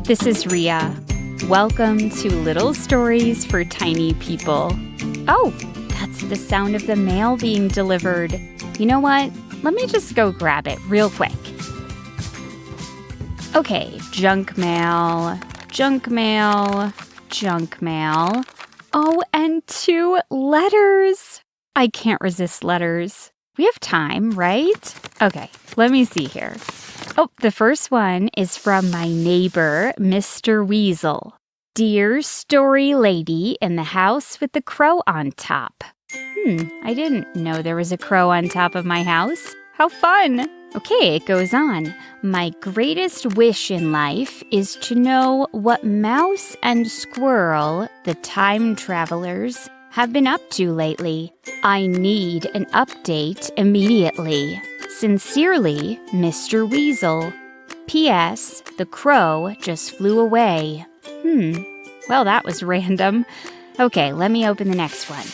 this is Ria. Welcome to Little Stories for Tiny People. Oh, that's the sound of the mail being delivered. You know what? Let me just go grab it real quick. Okay, junk mail, junk mail, junk mail. Oh, and 2 letters. I can't resist letters. We have time, right? Okay, let me see here. Oh, the first one is from my neighbor, Mr. Weasel. Dear story lady in the house with the crow on top. I didn't know there was a crow on top of my house. How fun! Okay, it goes on. My greatest wish in life is to know what Mouse and Squirrel, the time travelers, have been up to lately. I need an update immediately. Sincerely, Mr. Weasel. P.S. The crow just flew away. Well, that was random. Okay, let me open the next one.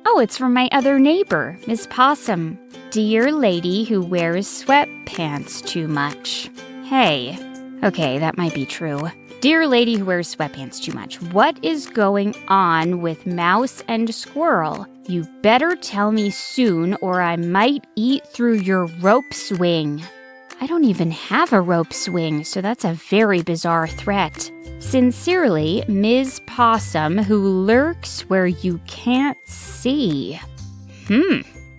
Oh, it's from my other neighbor, Miss Possum. Dear lady who wears sweatpants too much. Hey. Okay, that might be true. Dear lady who wears sweatpants too much, what is going on with Mouse and Squirrel? You better tell me soon or I might eat through your rope swing. I don't even have a rope swing, so that's a very bizarre threat. Sincerely, Ms. Possum who lurks where you can't see.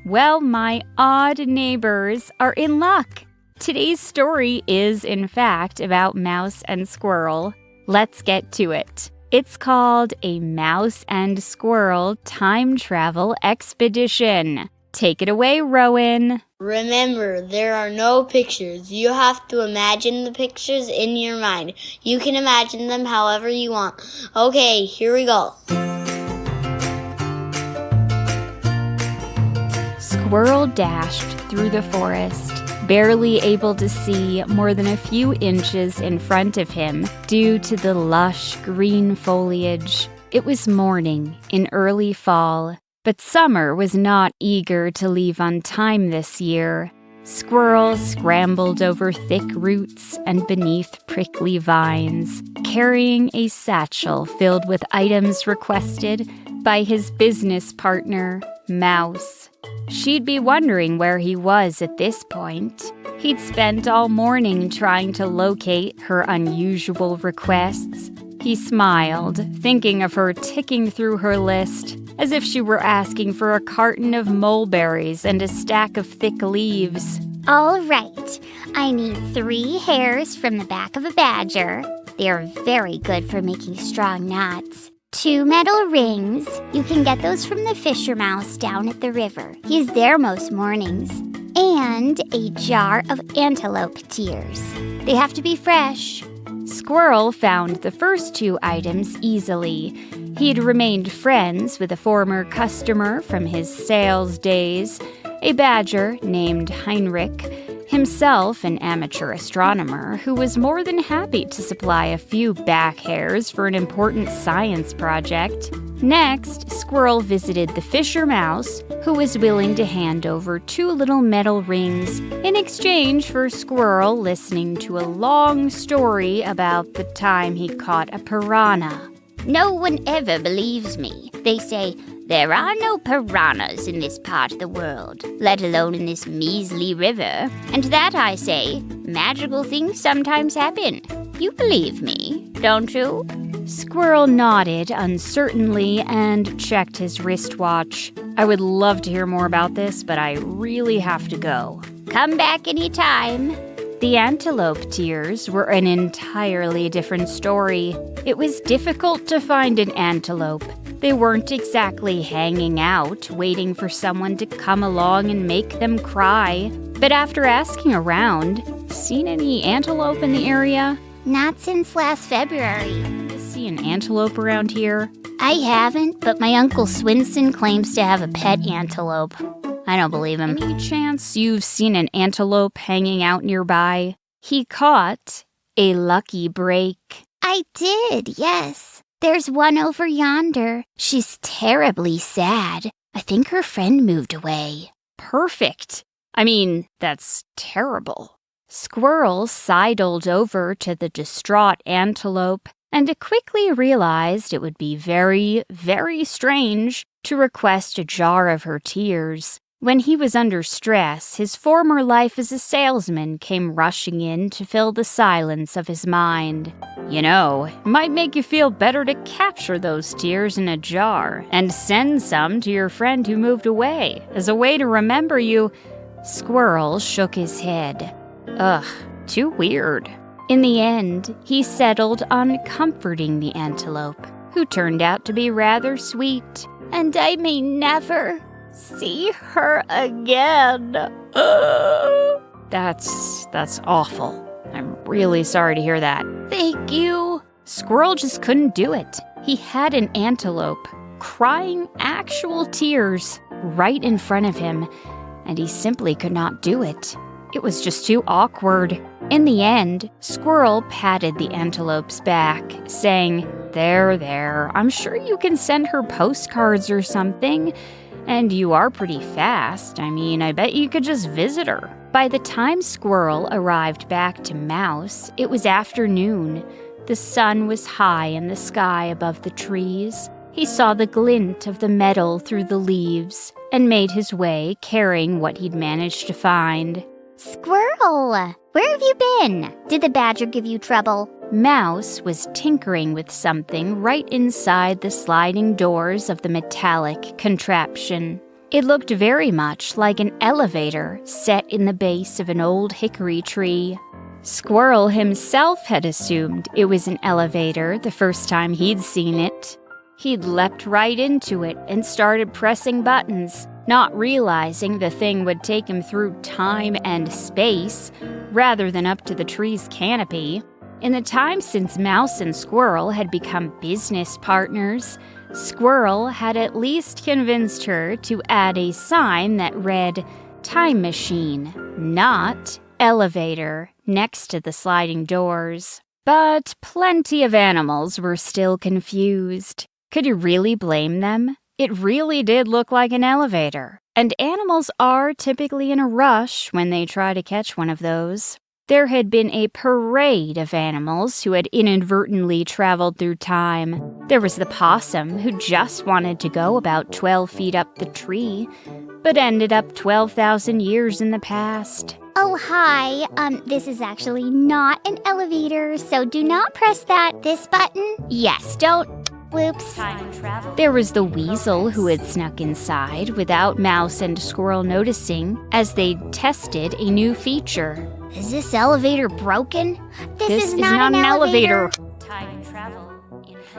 Well, my odd neighbors are in luck. Today's story is, in fact, about Mouse and Squirrel. Let's get to it. It's called A Mouse and Squirrel Time Travel Expedition. Take it away, Rowan. Remember, there are no pictures. You have to imagine the pictures in your mind. You can imagine them however you want. Okay, here we go. Squirrel dashed through the forest, barely able to see more than a few inches in front of him due to the lush green foliage. It was morning in early fall, but summer was not eager to leave on time this year. Squirrel scrambled over thick roots and beneath prickly vines, carrying a satchel filled with items requested by his business partner, Mouse. She'd be wondering where he was at this point. He'd spent all morning trying to locate her unusual requests. He smiled, thinking of her ticking through her list, as if she were asking for a carton of mulberries and a stack of thick leaves. All right, I need 3 hairs from the back of a badger. They are very good for making strong knots. 2 metal rings. You can get those from the fisher mouse down at the river. He's there most mornings. And a jar of antelope tears. They have to be fresh. Squirrel found the first 2 items easily. He'd remained friends with a former customer from his sales days, a badger named Heinrich, himself an amateur astronomer who was more than happy to supply a few back hairs for an important science project. Next, Squirrel visited the fisher mouse, who was willing to hand over 2 little metal rings in exchange for Squirrel listening to a long story about the time he caught a piranha. No one ever believes me. They say, there are no piranhas in this part of the world, let alone in this measly river. And that, I say, magical things sometimes happen. You believe me, don't you? Squirrel nodded uncertainly and checked his wristwatch. I would love to hear more about this, but I really have to go. Come back anytime. The antelope tears were an entirely different story. It was difficult to find an antelope. They weren't exactly hanging out, waiting for someone to come along and make them cry. But after asking around, seen any antelope in the area? Not since last February. See an antelope around here? I haven't, but my Uncle Swinson claims to have a pet antelope. I don't believe him. Any chance you've seen an antelope hanging out nearby? He caught a lucky break. I did, yes. There's one over yonder. She's terribly sad. I think her friend moved away. Perfect. I mean, that's terrible. Squirrel sidled over to the distraught antelope and quickly realized it would be very, very strange to request a jar of her tears. When he was under stress, his former life as a salesman came rushing in to fill the silence of his mind. You know, it might make you feel better to capture those tears in a jar and send some to your friend who moved away as a way to remember you. Squirrel shook his head. Ugh, too weird. In the end, he settled on comforting the antelope, who turned out to be rather sweet. And I may never see her again. That's awful. I'm really sorry to hear that. Thank you. Squirrel just couldn't do it. He had an antelope crying actual tears right in front of him, and he simply could not do it. It was just too awkward. In the end, Squirrel patted the antelope's back, saying, There, I'm sure you can send her postcards or something. And you are pretty fast. I bet you could just visit her. By the time Squirrel arrived back to Mouse, it was afternoon. The sun was high in the sky above the trees. He saw the glint of the metal through the leaves and made his way carrying what he'd managed to find. Squirrel, where have you been? Did the badger give you trouble? Mouse was tinkering with something right inside the sliding doors of the metallic contraption. It looked very much like an elevator set in the base of an old hickory tree. Squirrel himself had assumed it was an elevator the first time he'd seen it. He'd leapt right into it and started pressing buttons, not realizing the thing would take him through time and space rather than up to the tree's canopy. In the time since Mouse and Squirrel had become business partners, Squirrel had at least convinced her to add a sign that read Time Machine, not Elevator, next to the sliding doors. But plenty of animals were still confused. Could you really blame them? It really did look like an elevator, and animals are typically in a rush when they try to catch one of those. There had been a parade of animals who had inadvertently traveled through time. There was the possum, who just wanted to go about 12 feet up the tree, but ended up 12,000 years in the past. Oh, hi. This is actually not an elevator, so do not press this button. Yes, don't. Whoops. Time travel. There was the weasel who had snuck inside without Mouse and Squirrel noticing as they tested a new feature. Is this elevator broken? This is not an elevator. Time travel.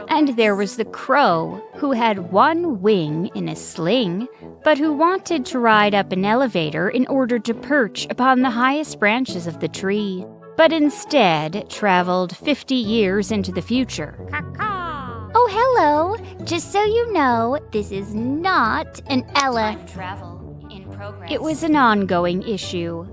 And there was the crow who had one wing in a sling, but who wanted to ride up an elevator in order to perch upon the highest branches of the tree, but instead traveled 50 years into the future. Oh, hello. Just so you know, this is not an Time travel in progress. It was an ongoing issue.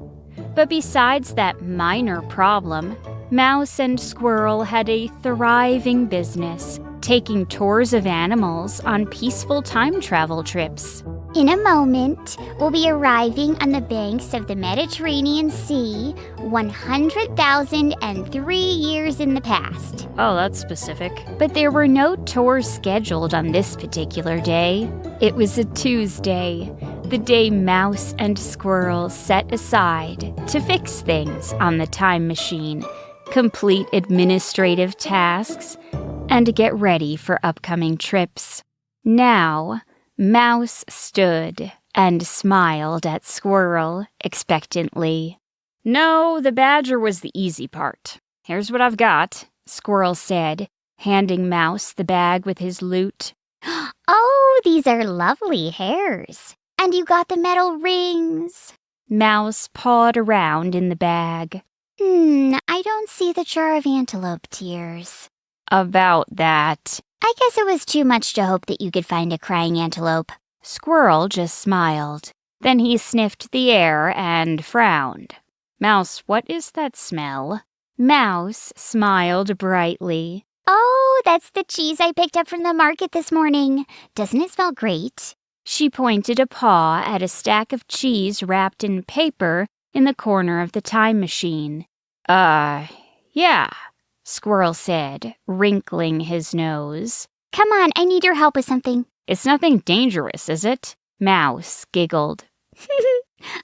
But besides that minor problem, Mouse and Squirrel had a thriving business, taking tours of animals on peaceful time travel trips. In a moment, we'll be arriving on the banks of the Mediterranean Sea 100,003 years in the past. Oh, that's specific. But there were no tours scheduled on this particular day. It was a Tuesday, the day Mouse and Squirrel set aside to fix things on the time machine, complete administrative tasks, and get ready for upcoming trips. Now, Mouse stood and smiled at Squirrel expectantly. No, the badger was the easy part. Here's what I've got, Squirrel said, handing Mouse the bag with his loot. Oh, these are lovely hairs. And you got the metal rings. Mouse pawed around in the bag. I don't see the jar of antelope tears. About that. I guess it was too much to hope that you could find a crying antelope. Squirrel just smiled. Then he sniffed the air and frowned. Mouse, what is that smell? Mouse smiled brightly. Oh, that's the cheese I picked up from the market this morning. Doesn't it smell great? She pointed a paw at a stack of cheese wrapped in paper in the corner of the time machine. Yeah, Squirrel said, wrinkling his nose. Come on, I need your help with something. It's nothing dangerous, is it? Mouse giggled.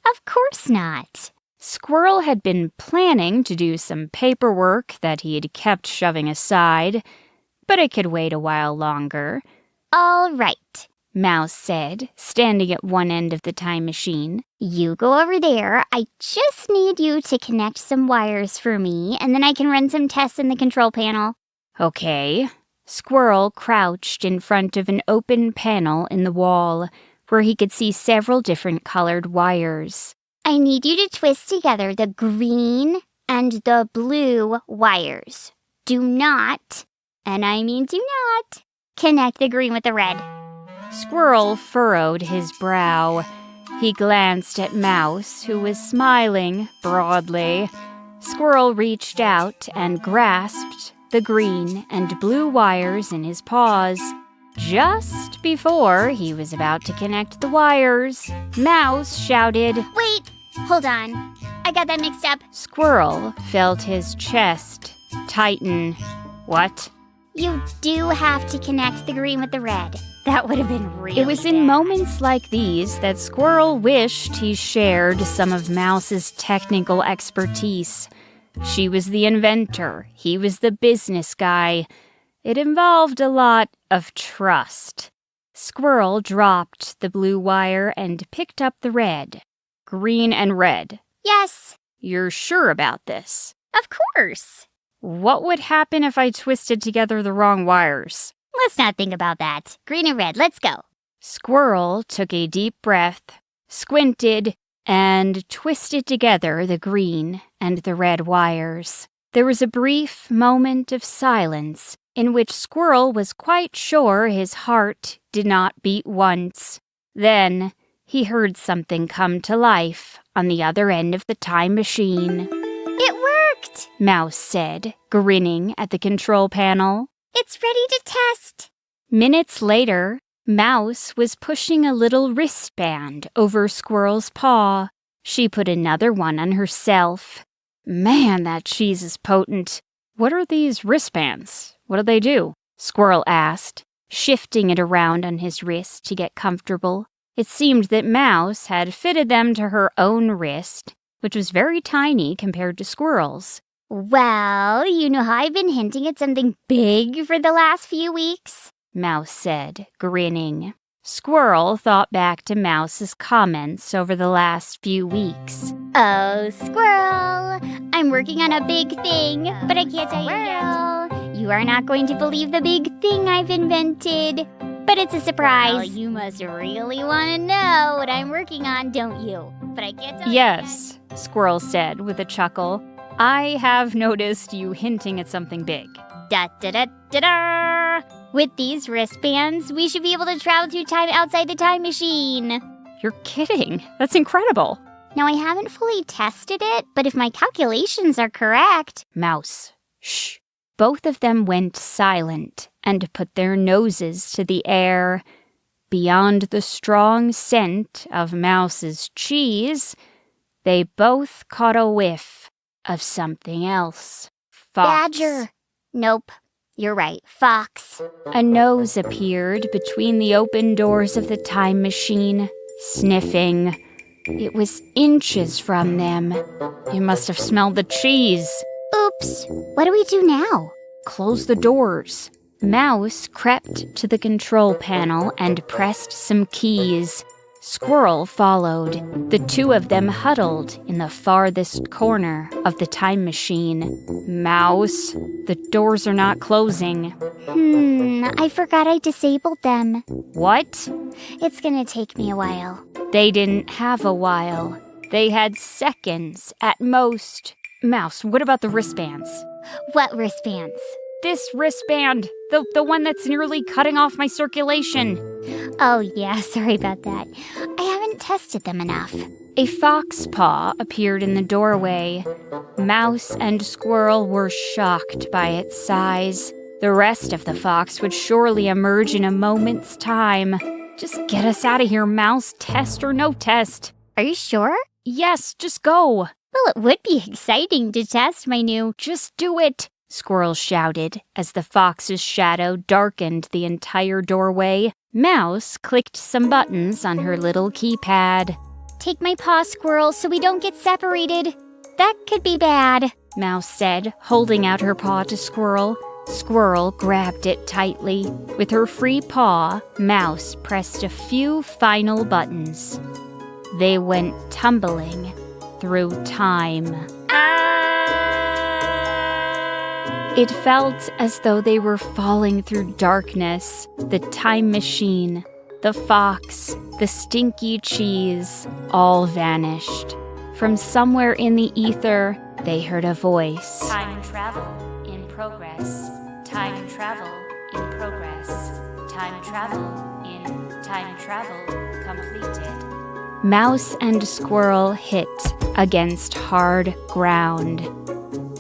Of course not. Squirrel had been planning to do some paperwork that he had kept shoving aside, but it could wait a while longer. All right, Mouse said, standing at one end of the time machine. You go over there. I just need you to connect some wires for me, and then I can run some tests in the control panel. Okay. Squirrel crouched in front of an open panel in the wall, where he could see several different colored wires. I need you to twist together the green and the blue wires. Do not, and I mean do not, connect the green with the red. Squirrel furrowed his brow. He glanced at Mouse, who was smiling broadly. Squirrel reached out and grasped the green and blue wires in his paws. Just before he was about to connect the wires, Mouse shouted, Wait, hold on. I got that mixed up. Squirrel felt his chest tighten. What? You do have to connect the green with the red. That would have been really It was in bad. moments like these that Squirrel wished he shared some of Mouse's technical expertise. She was the inventor. He was the business guy. It involved a lot of trust. Squirrel dropped the blue wire and picked up the red. Green and red. Yes, You're sure about this? of course. What would happen if I twisted together the wrong wires? Let's not think about that. Green and red, let's go. Squirrel took a deep breath, squinted, and twisted together the green and the red wires. There was a brief moment of silence in which Squirrel was quite sure his heart did not beat once. Then he heard something come to life on the other end of the time machine. It worked. Mouse said, grinning at the control panel. It's ready to test. Minutes later, Mouse was pushing a little wristband over Squirrel's paw. She put another one on herself. Man, that cheese is potent. What are these wristbands? What do they do? Squirrel asked, shifting it around on his wrist to get comfortable. It seemed that Mouse had fitted them to her own wrist, which was very tiny compared to Squirrel's. Well, you know how I've been hinting at something big for the last few weeks? Mouse said, grinning. Squirrel thought back to Mouse's comments over the last few weeks. Oh, Squirrel, I'm working on a big thing, but I can't tell you yet. You are not going to believe the big thing I've invented, but it's a surprise. Well, you must really want to know what I'm working on, don't you? But I can't tell you Yes, Squirrel said with a chuckle. I have noticed you hinting at something big. Da da da da da! With these wristbands, we should be able to travel through time outside the time machine. You're kidding. That's incredible. Now, I haven't fully tested it, but if my calculations are correct... Mouse, shh. Both of them went silent and put their noses to the air. Beyond the strong scent of Mouse's cheese, they both caught a whiff of something else. Fox. Badger. Nope. You're right. Fox. A nose appeared between the open doors of the time machine, sniffing. It was inches from them. You must have smelled the cheese. Oops. What do we do now? Close the doors. Mouse crept to the control panel and pressed some keys. Squirrel followed. The two of them huddled in the farthest corner of the time machine. Mouse, the doors are not closing. I forgot I disabled them. What? It's gonna take me a while. They didn't have a while. They had seconds at most. Mouse, what about the wristbands? What wristbands? This wristband, the one that's nearly cutting off my circulation. Oh, yeah, sorry about that. I haven't tested them enough. A fox paw appeared in the doorway. Mouse and Squirrel were shocked by its size. The rest of the fox would surely emerge in a moment's time. Just get us out of here, Mouse, test or no test. Are you sure? Yes, just go. Well, it would be exciting to test my new... Just do it, Squirrel shouted as the fox's shadow darkened the entire doorway. Mouse clicked some buttons on her little keypad. Take my paw, Squirrel, so we don't get separated. That could be bad. Mouse said, holding out her paw to Squirrel. Squirrel grabbed it tightly. With her free paw, Mouse pressed a few final buttons. They went tumbling through time. It felt as though they were falling through darkness. The time machine, the fox, the stinky cheese, all vanished. From somewhere in the ether, they heard a voice. Time travel in progress. Time travel in progress. Time travel in time travel completed. Mouse and Squirrel hit against hard ground.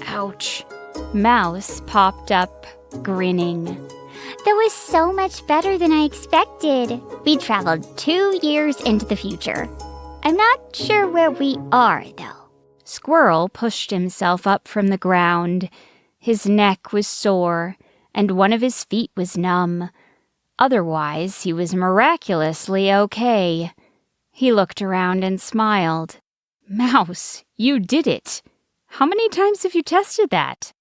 Ouch. Mouse popped up, grinning. That was so much better than I expected. We traveled 2 years into the future. I'm not sure where we are, though. Squirrel pushed himself up from the ground. His neck was sore, and one of his feet was numb. Otherwise, he was miraculously okay. He looked around and smiled. Mouse, you did it. How many times have you tested that?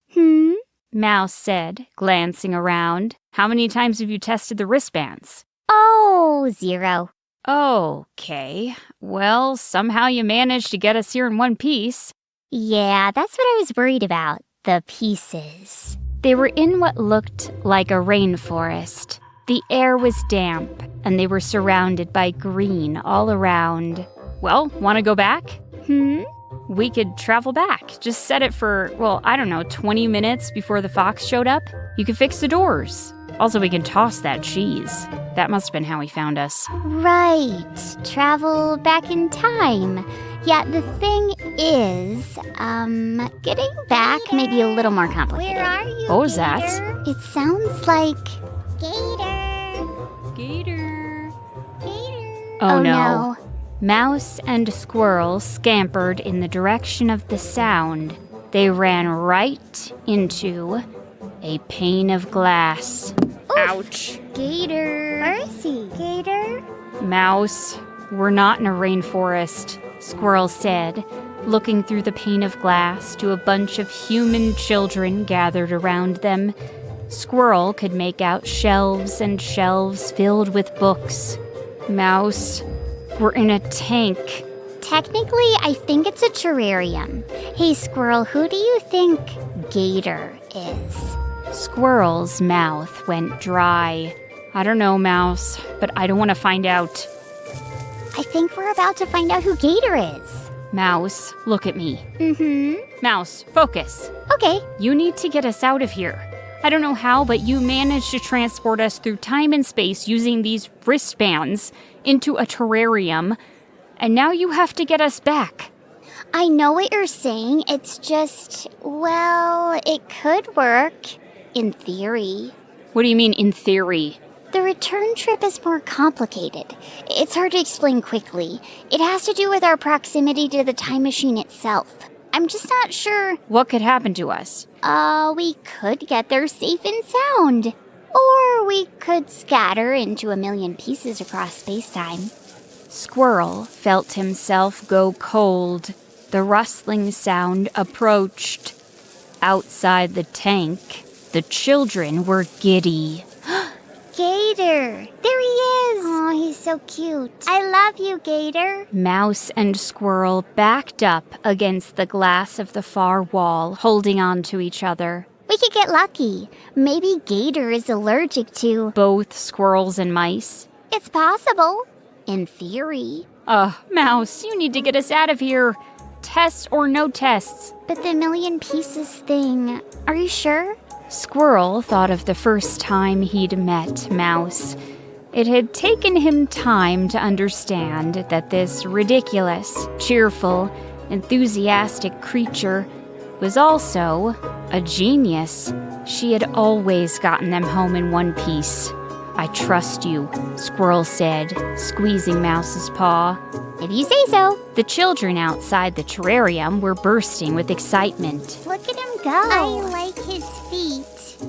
Mouse said, glancing around. How many times have you tested the wristbands? Oh, 0. Okay. Well, somehow you managed to get us here in one piece. Yeah, that's what I was worried about. The pieces. They were in what looked like a rainforest. The air was damp, and they were surrounded by green all around. Well, want to go back? We could travel back. Just set it for, 20 minutes before the fox showed up. You could fix the doors. Also, we can toss that cheese. That must have been how he found us. Right. Travel back in time. Yeah, the thing is, getting back may be a little more complicated. Where are you, What was Gator? that? It sounds like... Gator. Oh no. Mouse and Squirrel scampered in the direction of the sound. They ran right into a pane of glass. Oof. Ouch. Gator. Where is he? Gator? Mouse, we're not in a rainforest, Squirrel said, looking through the pane of glass to a bunch of human children gathered around them. Squirrel could make out shelves and shelves filled with books. Mouse, we're in a tank. Technically, I think it's a terrarium. Hey, Squirrel, who do you think Gator is? Squirrel's mouth went dry. I don't know, Mouse, but I don't want to find out. I think we're about to find out who Gator is. Mouse, look at me. Mouse, focus. Okay. You need to get us out of here. I don't know how, but you managed to transport us through time and space using these wristbands into a terrarium, and now you have to get us back. I know what you're saying. It's just, well, it could work. In theory. What do you mean, in theory? The return trip is more complicated. It's hard to explain quickly. It has to do with our proximity to the time machine itself. I'm just not sure. What could happen to us? We could get there safe and sound. Or we could scatter into a million pieces across space-time. Squirrel felt himself go cold. The rustling sound approached. Outside the tank, the children were giddy. Gator! There he is! Oh, he's so cute. I love you, Gator. Mouse and Squirrel backed up against the glass of the far wall, holding on to each other. We could get lucky. Maybe Gator is allergic to... Both squirrels and mice. It's possible. In theory. Mouse, you need to get us out of here. Tests or no tests. But the million pieces thing, are you sure? Squirrel thought of the first time he'd met Mouse. It had taken him time to understand that this ridiculous, cheerful, enthusiastic creature was also a genius. She had always gotten them home in one piece. I trust you, Squirrel said, squeezing Mouse's paw. If you say so. The children outside the terrarium were bursting with excitement. Look at him go. I like his feet.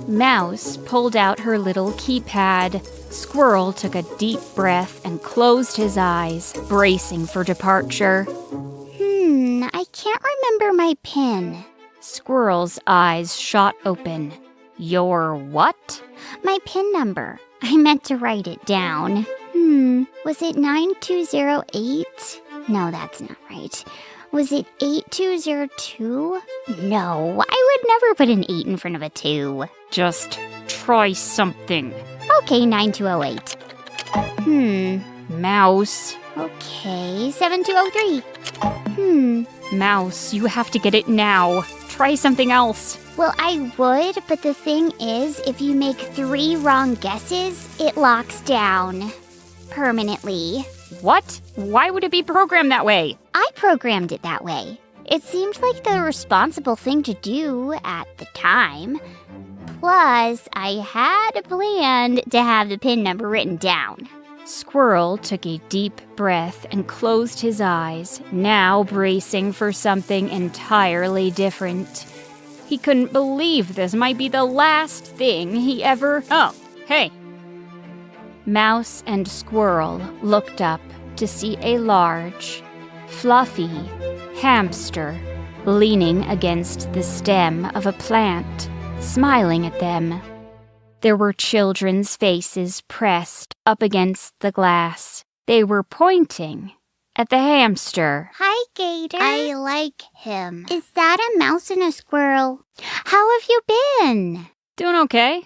Mouse pulled out her little keypad. Squirrel took a deep breath and closed his eyes, bracing for departure. I can't remember my PIN. Squirrel's eyes shot open. Your what? My PIN number. I meant to write it down. Was it 9208? No, that's not right. Was it 8202? No, I would never put an 8 in front of a 2. Just try something. Okay, 9208. Mouse. Okay, 7203. Mouse, you have to get it now. Try something else. Well, I would, but the thing is, if you make 3 wrong guesses, it locks down. Permanently. What? Why would it be programmed that way? I programmed it that way. It seemed like the responsible thing to do at the time. Plus, I had planned to have the PIN number written down. Squirrel took a deep breath and closed his eyes, now bracing for something entirely different. He couldn't believe this might be the last thing he ever... Oh, hey. Mouse and Squirrel looked up to see a large, fluffy hamster leaning against the stem of a plant, smiling at them. There were children's faces pressed up against the glass. They were pointing at the hamster. Hi, Gator. I like him. Is that a mouse and a squirrel? How have you been? Doing okay.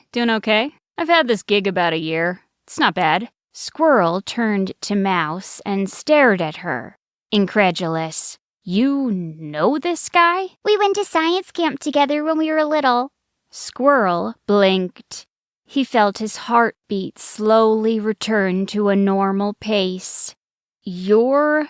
I've had this gig about a year. It's not bad. Squirrel turned to Mouse and stared at her, incredulous. You know this guy? We went to science camp together when we were little. Squirrel blinked. He felt his heartbeat slowly return to a normal pace. You're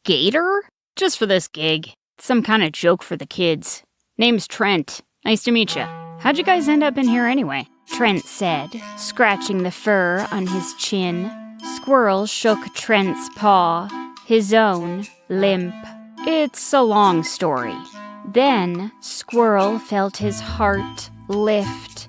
Gator? Just for this gig. Some kind of joke for the kids. Name's Trent. Nice to meet you. How'd you guys end up in here anyway? Trent said, scratching the fur on his chin. Squirrel shook Trent's paw, his own limp. It's a long story. Then Squirrel felt his heart lift.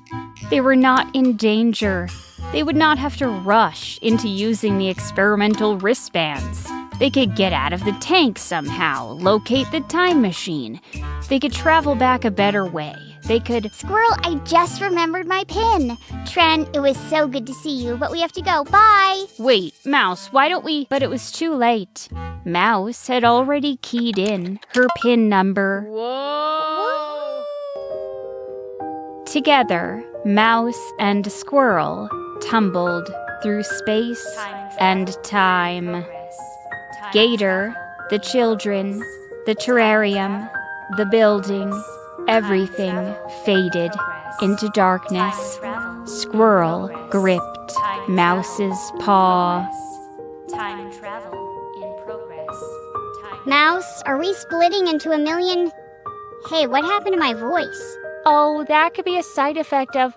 They were not in danger. They would not have to rush into using the experimental wristbands. They could get out of the tank somehow, locate the time machine. They could travel back a better way. They could... Squirrel, I just remembered my PIN. Trent, it was so good to see you, but we have to go. Bye. Wait, Mouse, why don't we... But it was too late. Mouse had already keyed in her PIN number. Whoa! Together, Mouse and Squirrel tumbled through space and time. Gator, the children, the terrarium, the building, everything faded into darkness. Squirrel gripped Mouse's paw. Time travel in progress. Mouse, are we splitting into a million? Hey, what happened to my voice? Oh, that could be a side effect of,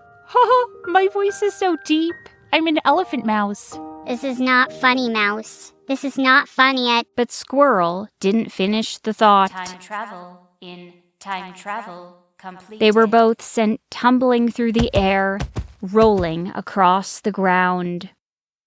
my voice is so deep. I'm an elephant mouse. This is not funny, Mouse. This is not funny yet. But Squirrel didn't finish the thought. Time travel in time travel completed. They were both sent tumbling through the air, rolling across the ground.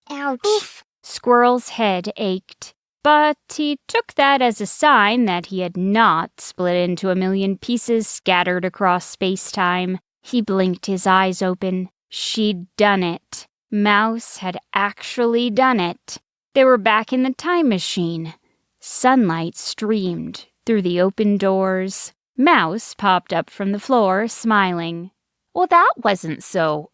Ouch. Oof. Squirrel's head ached, but he took that as a sign that he had not split into a million pieces scattered across space-time. He blinked his eyes open. She'd done it. Mouse had actually done it. They were back in the time machine. Sunlight streamed through the open doors. Mouse popped up from the floor, smiling. Well, that wasn't so...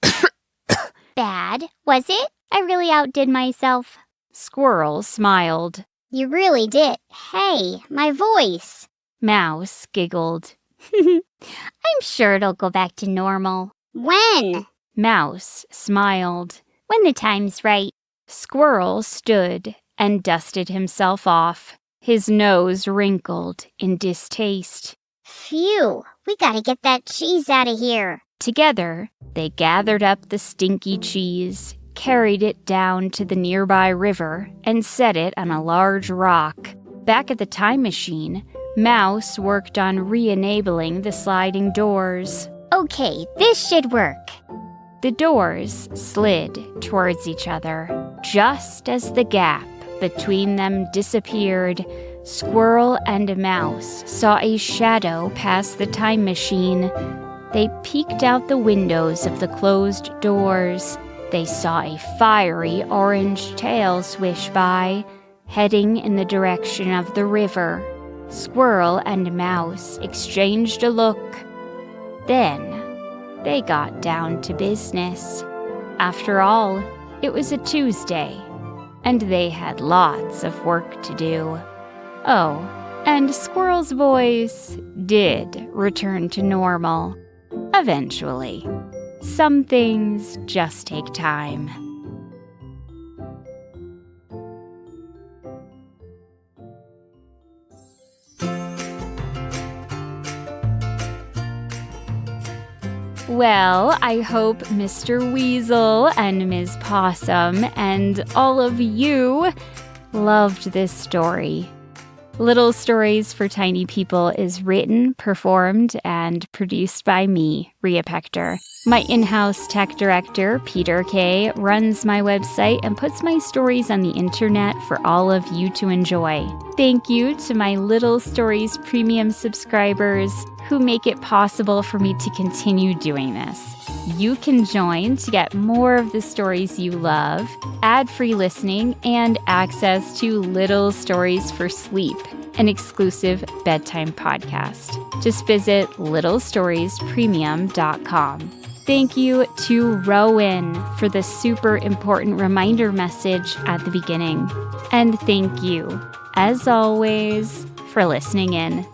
Bad, was it? I really outdid myself. Squirrel smiled. You really did. Hey, my voice. Mouse giggled. I'm sure it'll go back to normal. When? Mouse smiled. When the time's right. Squirrel stood and dusted himself off. His nose wrinkled in distaste. Phew, we gotta get that cheese out of here. Together, they gathered up the stinky cheese, carried it down to the nearby river and set it on a large rock. Back at the time machine, Mouse worked on re-enabling the sliding doors. Okay, this should work. The doors slid towards each other. Just as the gap between them disappeared, Squirrel and Mouse saw a shadow pass the time machine. They peeked out the windows of the closed doors. They saw a fiery orange tail swish by, heading in the direction of the river. Squirrel and Mouse exchanged a look. Then they got down to business. After all, it was a Tuesday, and they had lots of work to do. Oh, and Squirrel's voice did return to normal. Eventually. Some things just take time. Well, I hope Mr. Weasel and Ms. Possum and all of you loved this story. Little Stories for Tiny People is written, performed, and produced by me, Rhea Pector. My in-house tech director, Peter Kay, runs my website and puts my stories on the internet for all of you to enjoy. Thank you to my Little Stories premium subscribers who make it possible for me to continue doing this. You can join to get more of the stories you love, ad-free listening, and access to Little Stories for Sleep, an exclusive bedtime podcast. Just visit littlestoriespremium.com. Thank you to Rowan for the super important reminder message at the beginning. And thank you, as always, for listening in.